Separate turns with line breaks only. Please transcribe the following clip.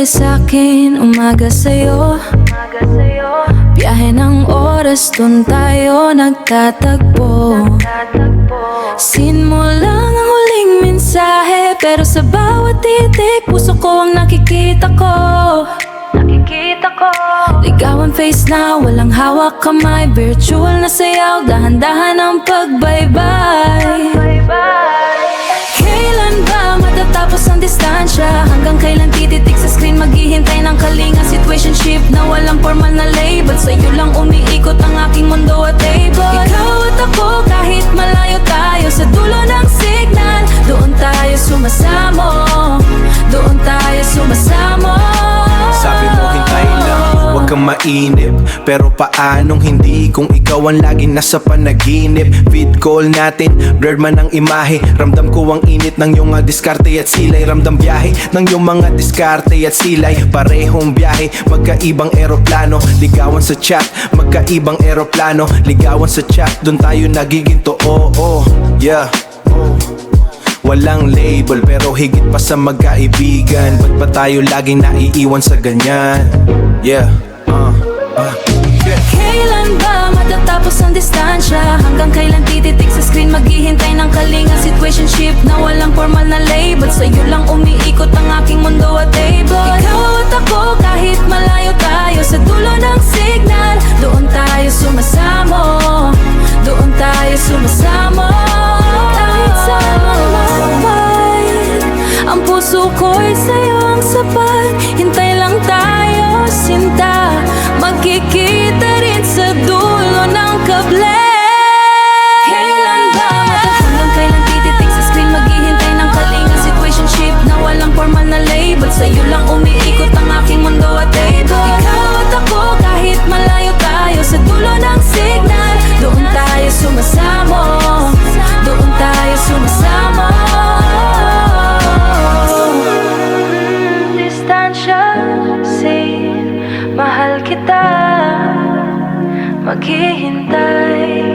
sa'kin, umaga sa'yo. Biyahe ng oras, dun tayo nagtatagpo. Scene mo lang ang huling mensahe, pero sa bawat titik, puso ko ang nakikita ko. Ligawan face na walang hawak kamay, virtual na sayaw, dahan-dahan ang pagbaybay. Kailan ba matatapos ang distansya? Hanggang kailan tititik sa screen, maghihintay ng kalinga situationship na walang formal na label. Sa'yo lang umiikot ang aking mundo at table. Ikaw at ako kahit malayo tayo, sa dulo ng signal, doon tayo sumasamo. Doon tayo sumasamo.
Sabi mo hintay lang, huwag kang mainip. Pero paanong hindi kung ikaw ang laging nasa panaginip? Vid call natin, blurred man ang imahe. Ramdam ko ang init ng iyong diskarte at silay. Ramdam biyahe ng iyong mga diskarte at silay. Parehong biyahe, magkaibang eroplano. Ligawan sa chat, magkaibang eroplano. Ligawan sa chat, dun tayo nagiging totoo. Yeah. Walang label pero higit pa sa magkaibigan. Ba't ba tayo laging naiiwan sa ganyan? Yeah,
Kailan ba matatapos ang distansya? Hanggang kailan tititik sa screen, maghihintay ng kalinga situationship na walang formal na label. Sa'yo lang umiikot ang aking mundo at table. Ikaw at ako kahit malayo tayo, sa dulo ng signal, doon tayo sumasamo. Doon tayo sumasamo. Kahit saan lumapit, ang puso ko'y sa'yo ang sapat. Hintay lang tayo, sinta, magkikita rin sa dulo ng kable. Kailan ba hanggang kailan tititik sa screen, maghihintay ng kalinga situationship na walang formal na label. Sa'yo lang umiikot ang aking mundo at table. Ikaw at ako kahit malayo tayo, sa dulo ng signal, doon tayo sumasamo. Doon tayo sumasamo. Distansya, say mahal kita, maghihintay.